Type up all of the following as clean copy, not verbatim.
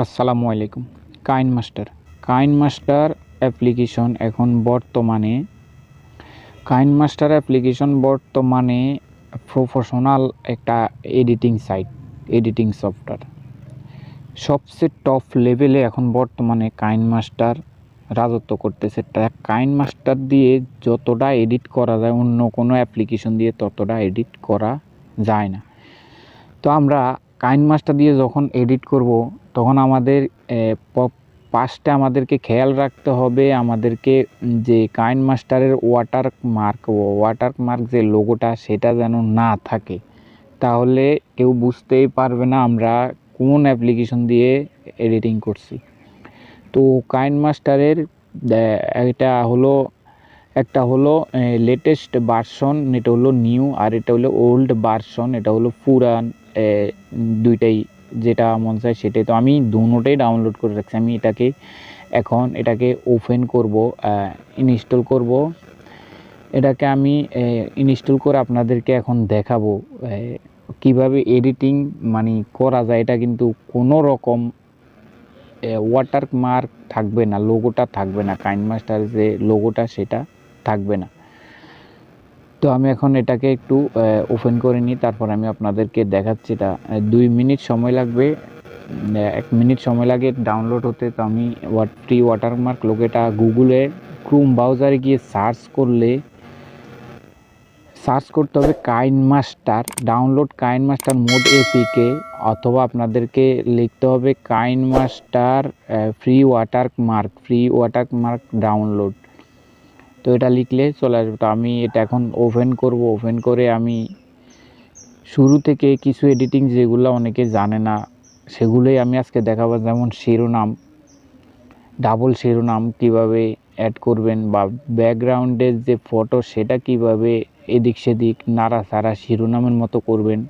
আসসালামু আলাইকুম। KineMaster application এখন বর্তমানে প্রফেশনাল একটা এডিটিং সফটওয়্যার। সবচেয়ে টপ লেভেলে এখন বর্তমানে কাইনমাস্টার রাজত্ব করতেছে। কাইনমাস্টার দিয়ে যতটা এডিট করা যায় অন্য কোনো অ্যাপ্লিকেশন দিয়ে ততটা এডিট করা যায় না। তো আমরা কাইনমাস্টার দিয়ে যখন এডিট করব তখন আমাদের ফার্স্টে আমাদেরকে খেয়াল রাখতে হবে আমাদেরকে যে কাইনমাস্টারের ওয়াটারমার্ক যে লোগোটা সেটা যেন না থাকে, তাহলে কেউ বুঝতেই পারবে না আমরা কোন অ্যাপ্লিকেশন দিয়ে এডিটিং করছি। তো কাইনমাস্টারের একটা হলো লেটেস্ট ভার্সন, এটা হলো নিউ, আর এটা হলো ওল্ড ভার্সন, এটা হলো পুরান। দুইটাই যেটা মন চায় সেটাই। তো আমি দুটোটাই ডাউনলোড করে রাখছি। আমি এটাকে ওপেন করব, ইনস্টল করব। এটাকে আমি ইনস্টল করে আপনাদেরকে এখন দেখাবো কিভাবে এডিটিং করা যায়। এটা কিন্তু কোনো রকম ওয়াটারমার্ক থাকবে না, লোগোটা থাকবে না, কাইনমাস্টার যে লোগোটা সেটা থাকবে না। তো আমি এখন এটাকে একটু ওপেন করে নিই, তারপর আমি আপনাদেরকে দেখাচ্ছি। এটা 2 মিনিট সময় লাগবে, 1 মিনিট সময় লাগে ডাউনলোড হতে। তো আমি ফ্রি ওয়াটারমার্ক লোগোটা গুগলে ক্রোম ব্রাউজারে গিয়ে সার্চ করতে হবে ডাউনলোড কাইনমাস্টার মোড এপিকে, অথবা আপনাদেরকে লিখতে হবে কাইনমাস্টার ফ্রি ওয়াটারমার্ক ডাউনলোড। তো এটা লিখলে চলে আসবে। তো আমি এটা এখন ওপেন করব। ওপেন করে আমি শুরু থেকে কিছু এডিটিং যেগুলো অনেকে জানে না সেগুলোই আমি আজকে দেখাবো। যেমন ডাবল শিরোনাম কিভাবে অ্যাড করবেন, বা ব্যাকগ্রাউন্ডের যে ফটো সেটা কিভাবে এদিক সেদিক নাড়াচাড়া শিরোনামের মতো করবেন,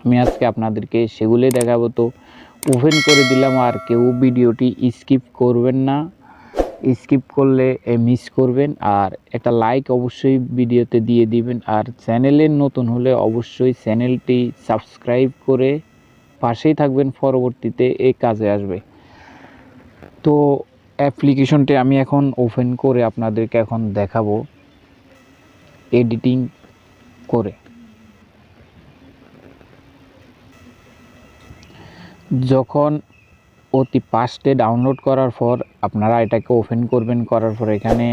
আমি আজকে আপনাদেরকে সেগুলোই দেখাবো। তো ওপেন করে দিলাম, আর কেউ ভিডিওটি স্কিপ করবেন না, স্কিপ করলে মিস করবেন। আর একটা লাইক অবশ্যই ভিডিওতে দিয়ে দিবেন, আর চ্যানেলে নতুন হলে অবশ্যই চ্যানেলটি সাবস্ক্রাইব করে পাশেই থাকবেন, পরবর্তীতে এই কাজে আসবে। তো অ্যাপ্লিকেশনটি আমি এখন ওপেন করে আপনাদেরকে এখন দেখাবো এডিটিং করে। যখন অতি ফাস্টে ডাউনলোড করার পর আপনারা এটাকে ওপেন করবেন, করার পর এখানে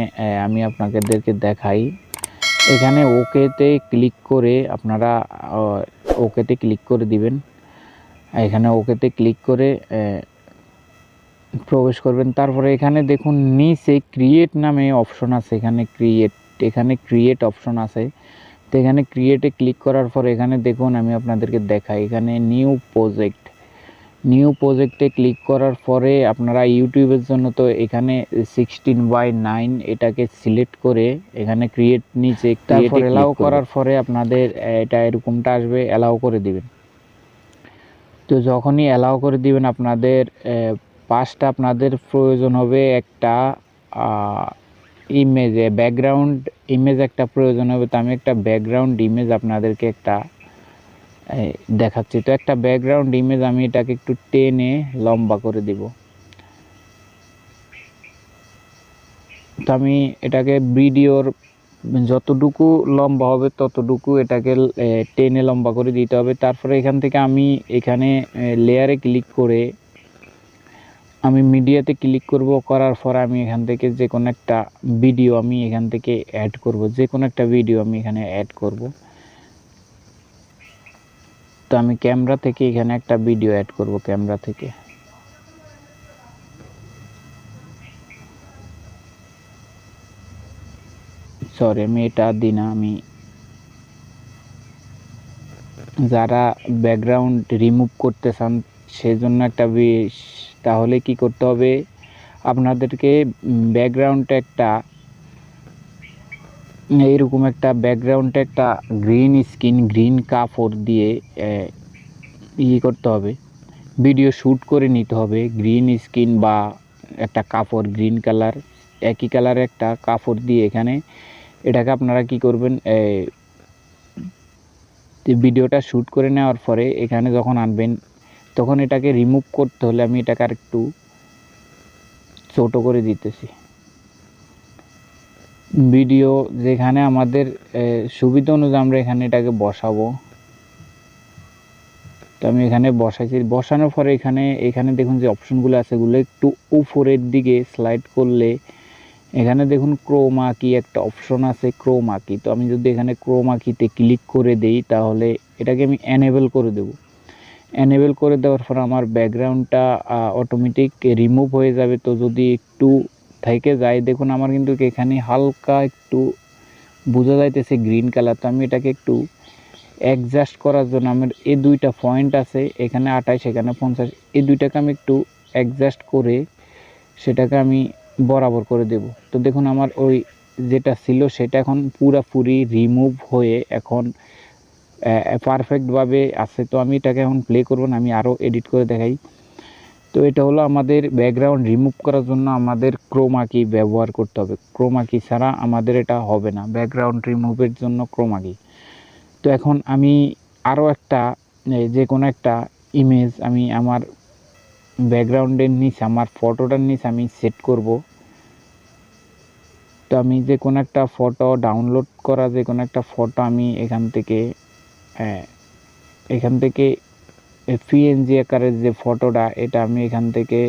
আমি আপনাদেরকে দেখাই, এখানে ওকেতে ক্লিক করে আপনারা ওকেতে ক্লিক করে দিবেন। এখানে ওকেতে ক্লিক করে প্রবেশ করবেন। তারপরে এখানে দেখুন নিচে ক্রিয়েট নামে অপশন আছে, এখানে ক্রিয়েট অপশন আছে। তো এখানে ক্রিয়েটে ক্লিক করার পর এখানে দেখুন, আমি আপনাদেরকে দেখাই, এখানে নিউ প্রজেক্টে ক্লিক করার পরে আপনারা ইউটিউবের জন্য তো এখানে 16:9 এটাকে সিলেক্ট করে এখানে ক্রিয়েট নিচে তারপর অ্যালাউ করার পরে আপনাদের এটা এরকমটা আসবে, অ্যালাউ করে দিবেন। তো যখনই অ্যালাউ করে দিবেন আপনাদের পাঁচটা আপনাদের প্রয়োজন হবে একটা ব্যাকগ্রাউন্ড ইমেজ একটা প্রয়োজন হবে। তো আমি একটা ব্যাকগ্রাউন্ড ইমেজ আপনাদেরকে একটা দেখাচ্ছি। তো একটা ব্যাকগ্রাউন্ড ইমেজ আমি এটাকে একটু টেনে লম্বা করে দিব। তো আমি এটাকে ভিডিওর যতটুকু লম্বা হবে ততটুকু এটাকে টেনে লম্বা করে দিতে হবে। তারপরে এখান থেকে আমি এখানে লেয়ারে ক্লিক করে আমি মিডিয়াতে ক্লিক করব। করার পর আমি এখান থেকে যে কোনো একটা ভিডিও আমি এখান থেকে অ্যাড করব, আমি এখানে অ্যাড করব। তো আমি ক্যামেরা থেকে এখানে একটা ভিডিও অ্যাড করব, ক্যামেরা থেকে। সরি, আমি এটা দিই না। আমি যারা ব্যাকগ্রাউন্ড রিমুভ করতে চান সেজন্য তাহলে কি করতে হবে, আপনাদেরকে ব্যাকগ্রাউন্ডে একটা গ্রিন কাপড় দিয়ে করতে হবে, ভিডিও শ্যুট করে নিতে হবে। গ্রিন স্ক্রিন বা একটা কাপড়, গ্রিন কালার একই কালারে একটা কাপড় দিয়ে এটাকে আপনারা কি করবেন, ভিডিওটা শ্যুট করে নেওয়ার পরে এখানে যখন আনবেন তখন এটাকে রিমুভ করতে হলে আমি এটাকে আরেকটু ছোট করে দিতেছি। ভিডিও যেখানে আমাদের সুবিধা অনুযায়ী আমরা এখানে এটাকে বসাবো। তো আমি এখানে বসাইছি, বসানোর পরে এখানে দেখুন যে অপশনগুলো আছে এগুলো একটু উপরের দিকে স্লাইড করলে এখানে দেখুন ক্রোমা কি একটা অপশন আছে, ক্রোমা কি। তো আমি যদি এখানে ক্রোমা কিতে ক্লিক করে দেই তাহলে এটাকে আমি এনেবল করে দেব। এনেবল করে দেওয়ার পর আমার ব্যাকগ্রাউন্ডটা অটোমেটিক রিমুভ হয়ে যাবে। তো যদি একটু থেকে যায়, দেখুন আমার কিন্তু এখানে হালকা একটু বোঝা যাইতেছে গ্রিন কালার। তো আমি এটাকে একটু অ্যাডজাস্ট করার জন্য আমার এই দুইটা পয়েন্ট আছে, এখানে 28 এখানে 50, এই দুইটাকে আমি একটু অ্যাডজাস্ট করে সেটাকে আমি বরাবর করে দেব। তো দেখুন আমার ওই যেটা ছিল সেটা এখন পুরোপুরি রিমুভ হয়ে এখন পারফেক্টভাবে আছে। তো আমি এটাকে এখন প্লে করব না, আমি আরও এডিট করে দেখাই। তো এটা হলো আমাদের ব্যাকগ্রাউন্ড রিমুভ করার জন্য আমাদের ক্রোমা কি ব্যবহার করতে হবে। ক্রোমা কি ছাড়া আমাদের এটা হবে না, ব্যাকগ্রাউন্ড রিমুভের জন্য ক্রোমা কি। তো এখন আমি আরও একটা যে কোনো একটা ইমেজ আমি আমার ব্যাকগ্রাউন্ডের নিচে আমার ফটোটার নিচে আমি সেট করব। তো আমি যে কোনো একটা ফটো ডাউনলোড করা যে কোনো একটা ফটো আমি এখান থেকে পিএনজি আকারের যে ফটোটা এটা আমি এখান থেকে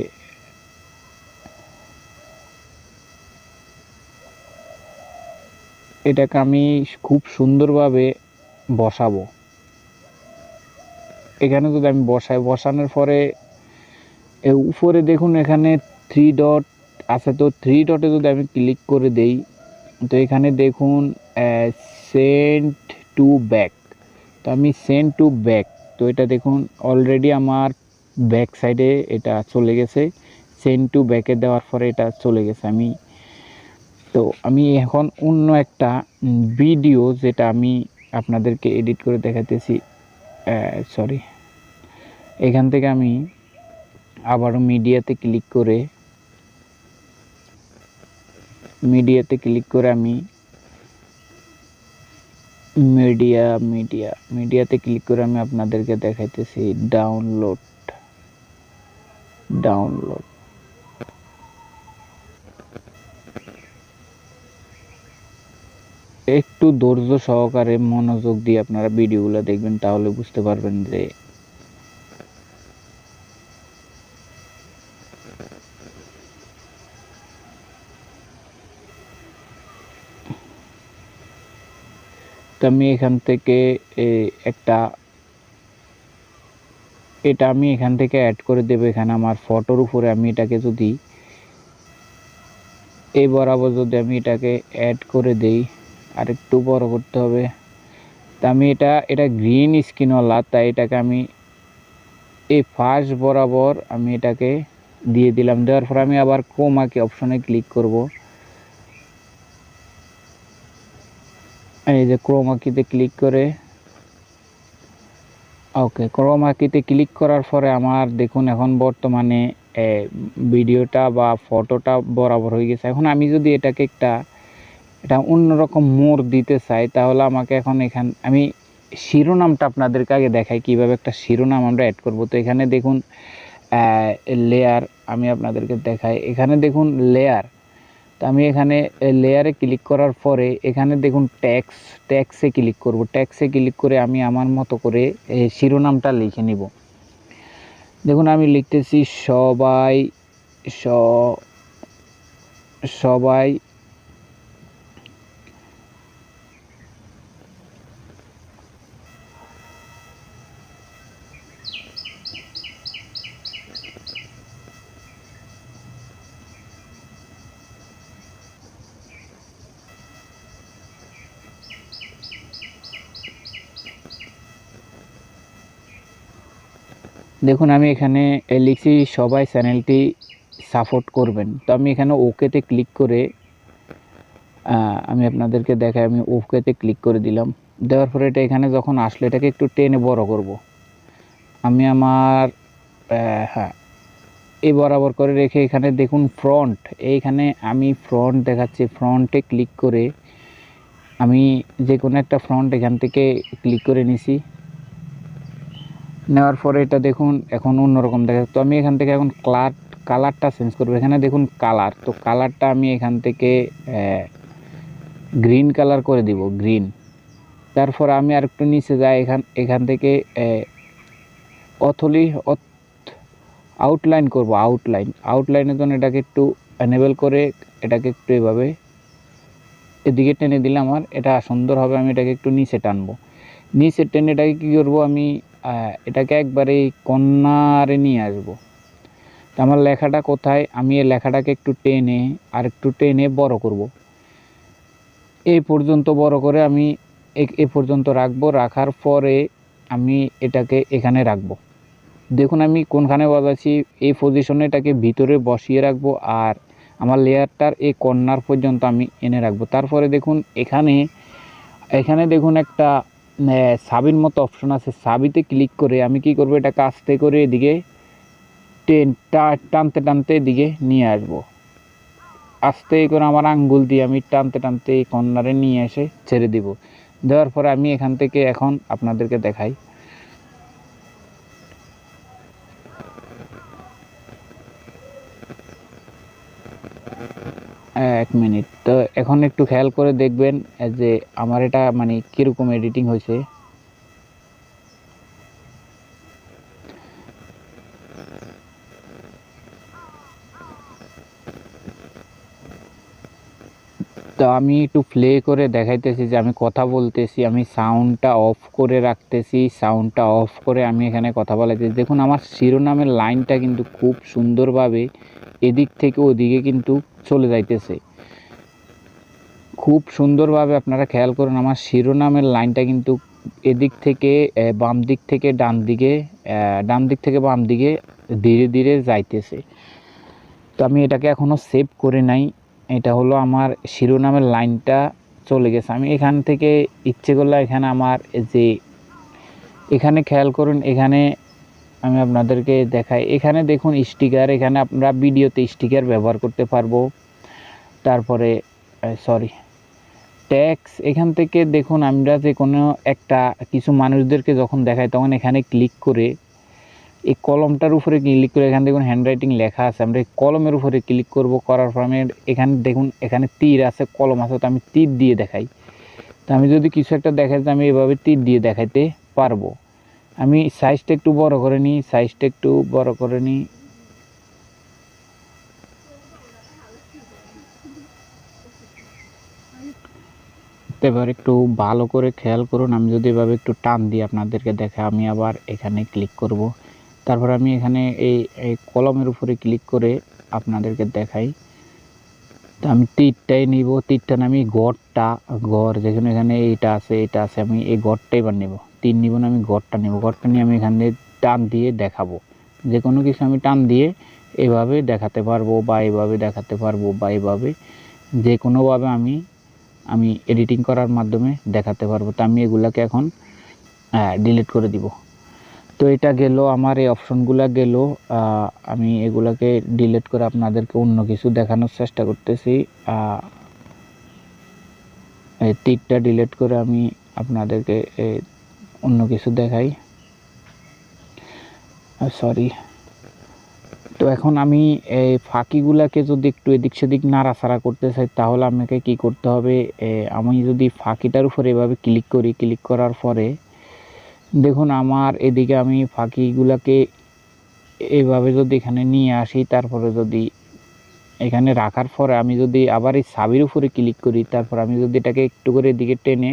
এটাকে আমি খুব সুন্দরভাবে বসাবো। এখানে যদি আমি বসানোর পরে উপরে দেখুন এখানে 3 ডট আছে। তো 3 ডটে যদি আমি ক্লিক করে দেই তো এখানে দেখুন সেন্ড টু ব্যাক। তো আমি সেন্ড টু ব্যাক, তো এটা দেখুন অলরেডি আমার ব্যাক সাইডে এটা চলে গেছে। সেন্ড টু ব্যাকে দেওয়ার পরে এটা চলে গেছে। আমি এখন অন্য একটা ভিডিও যেটা আমি আপনাদেরকে এডিট করে দেখাতেছি, সরি, এখান থেকে আমি আবারও মিডিয়াতে ক্লিক করে আমি মিডিয়াতে ক্লিক করে আমি আপনাদেরকে দেখাইতেছি ডাউনলোড। একটু ধৈর্য সহকারে মনোযোগ দিয়ে আপনারা ভিডিওগুলো দেখবেন, তাহলে বুঝতে পারবেন যে আমি এখান থেকে এটা আমি এখান থেকে অ্যাড করে দেব। এখানে আমার ফটোর উপরে আমি এটাকে যদি এই বরাবর যদি আমি এটাকে অ্যাড করে দেই, আর একটু বড় করতে হবে। তা আমি এটা গ্রিন স্ক্রিনওয়ালা, তাই এটাকে আমি এই ফার্স্ট বরাবর আমি এটাকে দিয়ে দিলাম। দেওয়ার পর আমি আবার ক্রোমা কি অপশনে ক্লিক করব। এই যে ক্রোমা কিতে ক্লিক করে ক্রোমা কিতে ক্লিক করার পরে আমার দেখুন এখন বর্তমানে ভিডিওটা বা ফটোটা বরাবর হয়ে গেছে। এখন আমি যদি এটাকে এটা অন্যরকম মোড় দিতে চাই, তাহলে আমাকে এখন আমি শিরোনামটা আপনাদেরকে আগে দেখাই কিভাবে একটা শিরোনাম আমরা অ্যাড করব। তো এখানে দেখুন লেয়ার, আমি আপনাদেরকে দেখাই। এখানে দেখুন লেয়ার, তো আমি এখানে লেয়ারে ক্লিক করার পরে এখানে দেখুন ট্যাক্সে ক্লিক করব। ট্যাক্সে ক্লিক করে আমি আমার মতো করে শিরোনামটা লিখে নিব। দেখুন আমি লিখতেছি সবাই দেখুন আমি এখানে লিখছি সবাই চ্যানেলটি সাপোর্ট করবেন। তো আমি এখানে ওকেতে ক্লিক করে আমি আপনাদেরকে দেখাই, আমি ওকেতে ক্লিক করে দিলাম। দেওয়ার পরে এটা এখানে যখন আসলে এটাকে একটু টেনে বড় করব। আমি আমার এই বরাবর করে রেখে এখানে দেখুন ফ্রন্ট, এইখানে আমি ফ্রন্ট দেখাচ্ছি। ফ্রন্টে ক্লিক করে আমি যে কোনো একটা ফ্রন্ট এখান থেকে ক্লিক করে নিছি। নেওয়ার পরে এটা দেখুন এখন অন্যরকম দেখা, তো আমি এখান থেকে এখন কালারটা চেঞ্জ করবো। এখানে দেখুন কালার, তো কালারটা আমি এখান থেকে গ্রিন কালার করে দিব, গ্রিন। তারপর আমি আরেকটু নিচে যাই, এখান থেকে অথলি আউটলাইন করব, আউটলাইনের জন্য এটাকে একটু এনেবল করে এটাকে একটু এভাবে এদিকে টেনে দিলে আমার এটা সুন্দর হবে। আমি এটাকে একটু নিচে টানবো, নিচে টেনে এটাকে কী করবো, আমি এটাকে একবারে কর্নারে নিয়ে আসবো। তো আমার লেখাটা কোথায়, আমি এই লেখাটাকে একটু টেনে আর একটু টেনে বড় করব, এই পর্যন্ত বড় করে আমি এ পর্যন্ত রাখবো। রাখার পরে আমি এটাকে এখানে রাখবো। দেখুন আমি কোনখানে বসাচ্ছি, এই পজিশনে এটাকে ভিতরে বসিয়ে রাখবো আর আমার লেয়ারটার এই কর্নার পর্যন্ত আমি এনে রাখবো। তারপরে দেখুন এখানে দেখুন একটা সাবির মতো অপশন আছে, সাবিতে ক্লিক করে আমি কি করব, এটাকে আস্তে করে এদিকে টানতে টানতে এদিকে নিয়ে আসবো। আস্তে করে আমার আঙ্গুল দিয়ে আমি টানতে টানতে এই কর্নারে নিয়ে এসে ছেড়ে দিব। দেওয়ার পরে আমি এখান থেকে এখন আপনাদেরকে দেখাই। এক মিনিট, তো এখন একটু খেয়াল করে দেখবেন যে আমার এটা মানে কীরকম এডিটিং হয়েছে। তো আমি একটু প্লে করে দেখাইতেছি যে আমি কথা বলতেছি, আমি সাউন্ডটা অফ করে রাখতেছি, সাউন্ডটা অফ করে আমি এখানে কথা বলাইতেছি। দেখুন আমার শিরোনামের লাইনটা কিন্তু খুব সুন্দরভাবে এদিক থেকে ওদিকে কিন্তু চলে যাইতেছে, খুব সুন্দরভাবে। আপনারা খেয়াল করুন আমার শিরোনামের লাইনটা কিন্তু এদিক থেকে বাম দিক থেকে ডান দিকে, ডান দিক থেকে বাম দিকে ধীরে ধীরে যাইতেছে। তো আমি এটাকে এখনও সেভ করে নাই, এটা হলো আমার শিরোনামের লাইনটা চলে গেছে। আমি এখান থেকে ইচ্ছে করলে এখানে আমার যে এখানে খেয়াল করুন, এখানে আমি আপনাদেরকে দেখাই, এখানে দেখুন স্টিকার, এখানে আপনারা ভিডিওতে স্টিকার ব্যবহার করতে পারবো। তারপরে ট্যাক্স, এখান থেকে দেখুন আমরা যে কোনো একটা কিছু মানুষদেরকে যখন দেখাই তখন এখানে ক্লিক করে এই কলমটার উপরে ক্লিক করে এখানে দেখুন হ্যান্ডরাইটিং লেখা আছে, আমরা এই কলমের উপরে ক্লিক করব। করার পর আমি এখানে দেখুন এখানে তীর আছে, কলম আছে, তো আমি তীর দিয়ে দেখাই। তো আমি যদি কিছু একটা দেখাই তো আমি এভাবে তীর দিয়ে দেখাইতে পারবো। আমি সাইজটা একটু বড় করে নিই, এবার একটু ভালো করে খেয়াল করুন, আমি যদি এভাবে একটু টান দিয়ে আপনাদেরকে দেখাই, আমি আবার এখানে ক্লিক করব। তারপর আমি এখানে এই কলমের উপরে ক্লিক করে আপনাদেরকে দেখাই। তো আমি তীরটাই নিব, তীরটা আমি গড় যেখানে এখানে এটা আছে আমি এই গড়টাই এবার নেব, তীর নিব না, আমি গড়টা নেব। গড়টা নিয়ে আমি এখানে টান দিয়ে দেখাবো। যে কোনো কিছু আমি টান দিয়ে এভাবে দেখাতে পারবো বা এভাবে দেখাতে পারবো বা এভাবে যে কোনোভাবে আমি এডিটিং করার মাধ্যমে দেখাতে পারবো। তো আমি এগুলাকে এখন ডিলিট করে দিব। তো এটা গেল আমার এই অপশনগুলো গেল, আমি এগুলাকে ডিলিট করে আপনাদেরকে অন্য কিছু দেখানোর চেষ্টা করতেছি। এই তীরটা ডিলিট করে আমি আপনাদেরকে অন্য কিছু দেখাই, তো এখন আমি এই ফাঁকিগুলাকে যদি একটু এদিক সেদিক নাড়াচাড়া করতে চাই তাহলে আমাকে কি করতে হবে, আমি যদি ফাঁকিটার উপরে এভাবে ক্লিক করি, ক্লিক করার পরে দেখুন আমার এদিকে আমি ফাঁকিগুলাকে এইভাবে যদি এখানে নিয়ে আসি, তারপরে যদি এখানে রাখার পরে আমি যদি আবার এই সাবির উপরে ক্লিক করি, তারপর আমি যদি এটাকে একটু করে এদিকে টেনে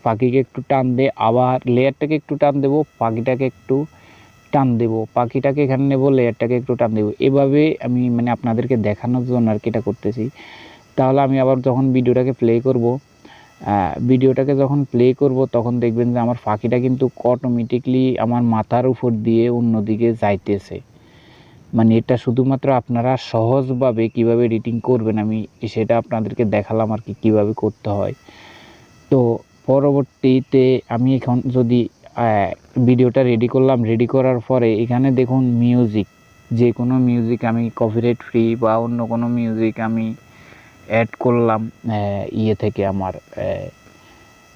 পাখিকে একটু টান দিয়ে আবার লেয়ারটাকে একটু টান দেবো, পাখিটাকে একটু টান দেবো, পাখিটাকে এখানে নেব, লেয়ারটাকে একটু টান দেবো, এভাবে আমি মানে আপনাদেরকে দেখানোর জন্য আর কি এটা করতেছি। তাহলে আমি আবার যখন ভিডিওটাকে প্লে করব তখন দেখবেন যে আমার পাখিটা কিন্তু অটোমেটিকলি আমার মাথার উপর দিয়ে অন্যদিকে যাইতেছে। মানে এটা শুধুমাত্র আপনারা সহজভাবে কিভাবে এডিটিং করবেন আমি সেটা আপনাদেরকে দেখালাম আর কি, কীভাবে করতে হয়। তো পরবর্তীতে আমি এখন যদি ভিডিওটা রেডি করলাম, রেডি করার পরে এখানে দেখুন মিউজিক, যে কোনো মিউজিক আমি কপিরাইট ফ্রি বা অন্য কোনো মিউজিক আমি অ্যাড করলাম ইয়ে থেকে আমার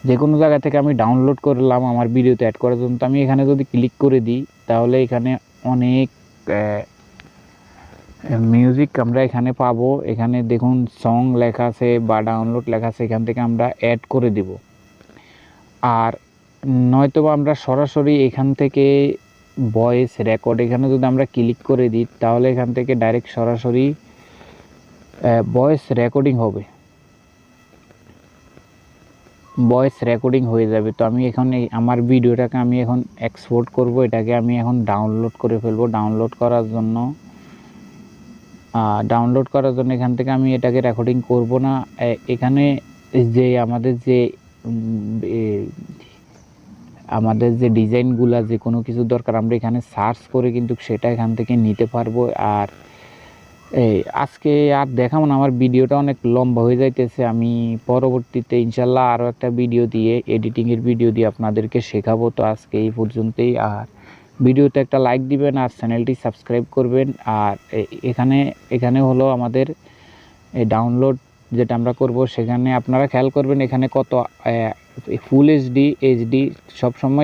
যে কোনো জায়গা থেকে আমি ডাউনলোড করলাম আমার ভিডিওতে অ্যাড করার জন্য। তো আমি এখানে যদি ক্লিক করে দিই তাহলে এখানে অনেক মিউজিক আমরা এখানে পাবো। এখানে দেখুন সং লেখা আছে বা ডাউনলোড লেখা আছে, এখান থেকে আমরা অ্যাড করে দিব। আর নয়তো আমরা সরাসরি এখান থেকে ভয়েস রেকর্ড, এখানে যদি আমরা ক্লিক করে দিই তাহলে এখান থেকে ডাইরেক্ট সরাসরি ভয়েস রেকর্ডিং হবে, ভয়েস রেকর্ডিং হয়ে যাবে। তো আমি এখন আমার ভিডিওটাকে আমি এখন এক্সপোর্ট করব, এটাকে আমি এখন ডাউনলোড করে ফেলবো। ডাউনলোড করার জন্য এখান থেকে আমি এটাকে রেকর্ডিং করব না। এখানে যে আমাদের যে ডিজাইনগুলো, যে কোনো কিছু দরকার আমরা এখানে সার্চ করে কিন্তু সেটা এখান থেকে নিতে পারবো। আর আজকে আর দেখাবো না, আমার ভিডিওটা অনেক লম্বা হয়ে যাইতেছে। আমি পরবর্তীতে ইনশাল্লাহ আরও একটা ভিডিও দিয়ে, এডিটিংয়ের ভিডিও দিয়ে আপনাদেরকে শেখাবো। তো আজকে এই পর্যন্তই। আর ভিডিওতে একটা লাইক দিবেন আর চ্যানেলটি সাবস্ক্রাইব করবেন। আর এখানে হলো আমাদের এই ডাউনলোড যেটা আমরা করব, সেখানে আপনারা খেয়াল করবেন এখানে কত ফুল এইচডি সবসময়